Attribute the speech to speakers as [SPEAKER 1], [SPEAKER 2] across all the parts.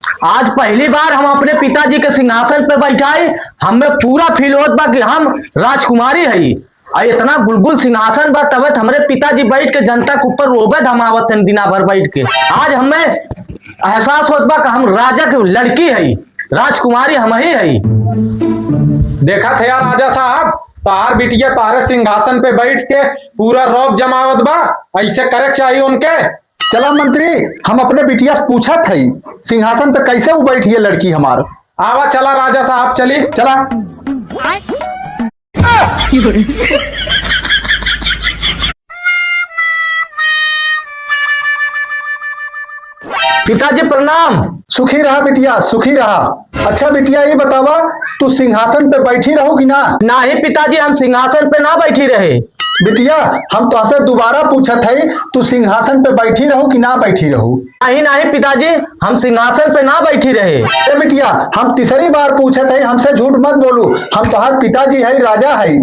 [SPEAKER 1] आज पहली बार हम अपने पिताजी के सिंहासन पे बैठाई, हमें पूरा फील होत बा कि हम राजकुमारी हई। और इतना गुलगुल सिंहासन बा तब हमारे पिताजी बैठ के जनता के ऊपर रोबे धमावत हैं दिना भर बैठ के। आज हमें एहसास होत बा कि हम राजा की लड़की हई, राजकुमारी हम ही हई।
[SPEAKER 2] देखा थे यार राजा साहब, तार बिटिया तारे सिंहासन पे बैठ के पूरा रौब जमावत बा, ऐसे करे चाहिए उनके।
[SPEAKER 3] चला मंत्री, हम अपने बिटिया से पूछा थे सिंहासन पे कैसे वो बैठी है लड़की हमार।
[SPEAKER 2] आवा चला राजा साहब, चली
[SPEAKER 3] चला।
[SPEAKER 1] पिताजी प्रणाम।
[SPEAKER 3] सुखी रहा बिटिया, सुखी रहा। अच्छा बिटिया ये बतावा, तू सिंहासन पे बैठी रहोगी ना?
[SPEAKER 1] नहीं पिताजी, हम सिंहासन पे ना बैठी रहे।
[SPEAKER 3] बिटिया हम तो से दोबारा पूछा थे, तू सिंहासन पे बैठी रहो कि ना बैठी रहो?
[SPEAKER 1] नहीं नहीं पिताजी, हम सिंहासन पे ना बैठी रहे।
[SPEAKER 3] ए बिटिया हम तीसरी बार पूछे थे, हमसे झूठ मत बोलू, हम तुम्हारे पिताजी है, राजा है।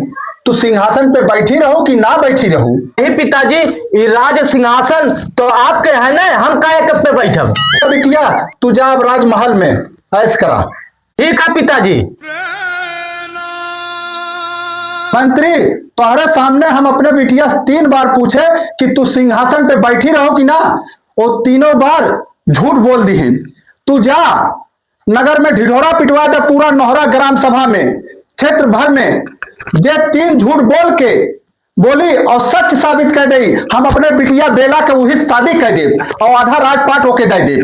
[SPEAKER 3] तू सिंहासन पे बैठी रहो कि ना बैठी रहो?
[SPEAKER 1] नहीं पिताजी, ये राज सिंहासन तो आपके है ना, हम काहे कब पे बैठब।
[SPEAKER 3] बिटिया तू जा अब राजमहल में ऐश करा।
[SPEAKER 1] ठीक है पिताजी।
[SPEAKER 3] मंत्री तुम्हारे सामने हम अपने बिटिया से 3 बार पूछे कि तू सिंहासन पे बैठी रहो कि ना, वो तीनों बार झूठ बोल दी है। तू जा नगर में ढिढोरा पिटवा दे, पूरा नोहरा ग्राम सभा में, क्षेत्र भर में। जे 3 झूठ बोल के बोली और सच साबित कर दे, हम अपने बिटिया बेला के वही शादी कर दे और आधा राजपाट होके दे दे।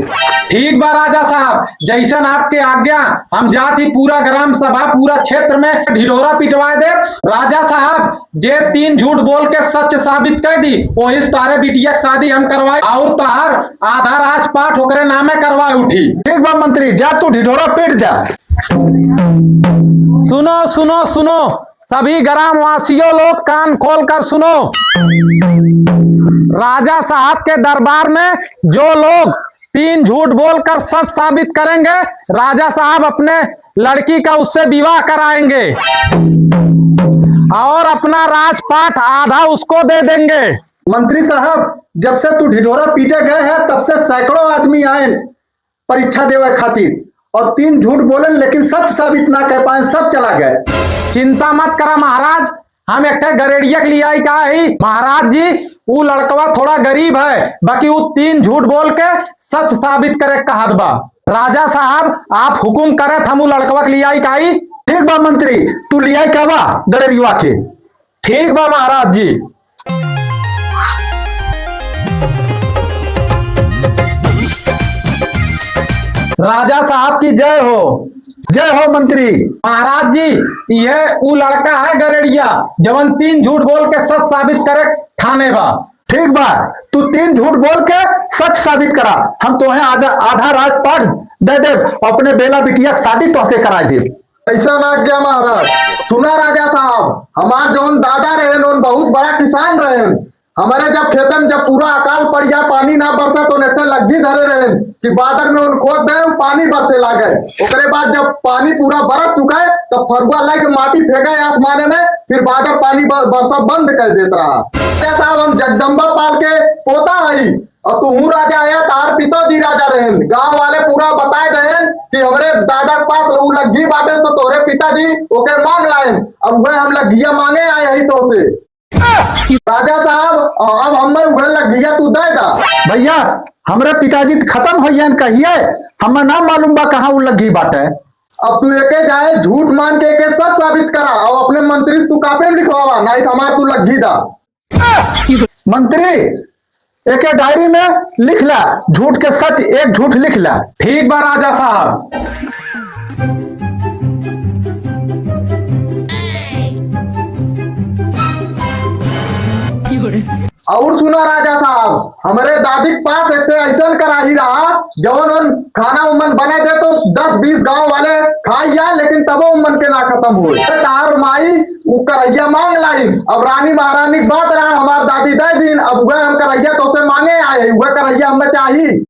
[SPEAKER 2] ठीक बा राजा साहब, जैसन आपके आज्ञा। हम जाती पूरा ग्राम सभा पूरा क्षेत्र में ढिढोरा पिटवा दे। राजा साहब जे 3 झूठ बोल के सच साबित कर दी, वही तारे बिटिया की शादी हम करवाए और तार आधा राजपाट होकर नामे करवाए उठी।
[SPEAKER 3] ठीक बा मंत्री, जा तू ढिढोरा पीट जा।
[SPEAKER 2] सुनो सुनो सुनो सभी ग्रामवासियों लोग कान खोल कर सुनो। राजा साहब के दरबार में जो लोग 3 झूठ बोलकर सच साबित करेंगे, राजा साहब अपने लड़की का उससे विवाह कराएंगे और अपना राजपाट आधा उसको दे देंगे।
[SPEAKER 3] मंत्री साहब जब से तू ढिढोरा पीटे गए हैं तब से सैकड़ों आदमी आए परीक्षा देवे खातिर और 3 झूठ बोले लेकिन सच साबित ना कर पाए, सब चला गए।
[SPEAKER 2] चिंता मत करा महाराज, हम एक गरेड़िया के लिए आई का है। महाराज जी वो लड़कवा थोड़ा गरीब है, बाकी वो 3 झूठ बोल के सच साबित करे कहत बा। राजा साहब आप हुकुम करे, हम वो लड़कवा के लिए आई का है।
[SPEAKER 3] ठीक बा मंत्री, तू लिया कहवा गरेड़िया के।
[SPEAKER 2] ठीक बा महाराज जी। राजा साहब की जय हो।
[SPEAKER 3] जय हो मंत्री।
[SPEAKER 2] महाराज जी यह वो लड़का है गरेड़िया, जवन 3 झूठ बोल के सच साबित करे ठाने बा।
[SPEAKER 3] ठीक बा, तू 3 झूठ बोल के सच साबित करा, हम तो आधा राजपाट दे दे, अपने बेला बिटिया शादी तो से करा दे।
[SPEAKER 4] ऐसा ना क्या महाराज। सुना राजा साहब, हमार जौन दादा रहे बहुत बड़ा किसान रहे। हमारे जब खेतन जब पूरा अकाल पड़ जाए, पानी ना बरसा तो नेटे लग्गी धरे रहे कि बादर में उन खोद दे, पानी बरसे लागे। ओकरे बाद जब पानी पूरा बरस चुका है तब फरुआ ला के माटी फेंका आसमाने में, फिर बादर पानी बरसा बंद कर देता रहा। राजा साहब हम जगदम्बा पाल के पोता है और तू राजा आया, तार पिताजी राजा रहे। गांव वाले पूरा बताए रहे कि हमारे दादा के पास वो लग्गी बाटे तो तोरे पिताजी ओके मांग लाए। अब वह हम लग्गिया मांगे आए ही तो से। राजा साहब अब हमें उगल लग्गिया तू दे दा।
[SPEAKER 3] भैया हमारे पिताजी खत्म हो कहिए, हमें ना मालूम बा कहाँ वो लग्गी बाटे।
[SPEAKER 4] अब तू एके जाए झूठ मान के एके सच साबित करा और अपने मंत्री तू कापे में लिखवावा, नहीं हमार तू लग्गी दा।
[SPEAKER 3] मंत्री एक डायरी में लिख ला, झूठ के सच एक झूठ लिख ला।
[SPEAKER 2] ठीक बा राजा साहब।
[SPEAKER 4] और सुना राजा साहब, हमारे दादी के पास एक ऐसा कराही रहा जवन खाना उमन बने दे तो 10-20 गांव वाले खाई जाए, लेकिन तब उमन के ना खत्म हुए। तार माई वो करैया मांग लाई। अब रानी महारानी की बात रहा, हमार दादी दे दिन, अब वह हम करैया तो से मांगे आए, वह करैया हमें चाहिए।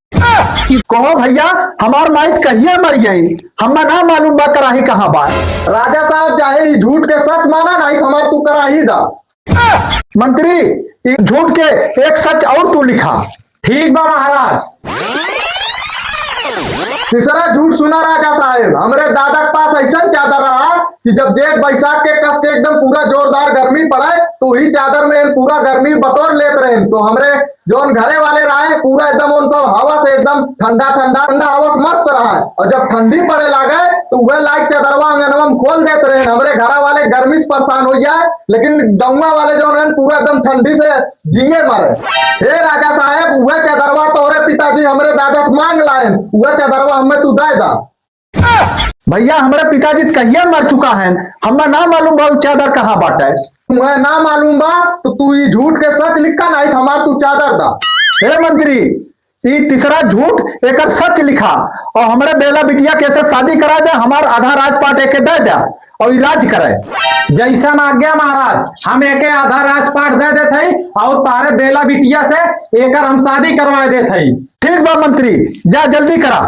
[SPEAKER 3] कहो भैया हमार माई कहिए मर गई, हमें ना मालूम बा कराही कहाँ बा।
[SPEAKER 4] राजा साहब चाहे झूठ के सच माना, नहीं हमार तू कराही दा।
[SPEAKER 3] मंत्री झूठ के एक सच और तू लिखा।
[SPEAKER 2] ठीक बा महाराज।
[SPEAKER 4] तीसरा झूठ सुना राजा साहेब, हमरे दादा के पास ऐसा चादर रहा कि जब जेठ बैसाख के कस के एकदम पूरा जोरदार गर्मी पड़े तो ही चादर में पूरा गर्मी बटोर लेते रहे। तो हमरे जोन घरे वाले रहे पूरा एकदम उनको हवा से एकदम ठंडा ठंडा ठंडा हवा से मस्त रहा। और जब ठंडी पड़े लगे तो वह लाइक चादरवा अंगनवा में खोल देते रहे। हमरे घर वाले गर्मी से परेशान हो जाए, लेकिन गौवा वाले जो है पूरा एकदम ठंडी से जिए मरे। हे राजा साहेब, वह चादरवा तोहरे पिताजी हमरे दादा से मांग लाए, वह चादरवा हमें तू दे दा।
[SPEAKER 3] भैया हमारे पिताजी कहिया मर चुका है, हमें ना मालूम बा चादर कहाँ बाटे।
[SPEAKER 4] तुम्हें ना मालूम बा तो तू ये झूठ के सच लिखा नहीं, हमार तू चादर दा।
[SPEAKER 3] हे मंत्री, ये तीसरा झूठ एक सच लिखा और हमारे बेला बिटिया कैसे शादी करा दे, हमार आधा राजपाट एक दे दे और राज करे।
[SPEAKER 2] जैसन आज्ञा महाराज, हम एक आधा राजपाट दे देते और तारे बेला बिटिया से एक हम शादी करवा देते।
[SPEAKER 3] ठीक बा मंत्री, जा जल्दी करा।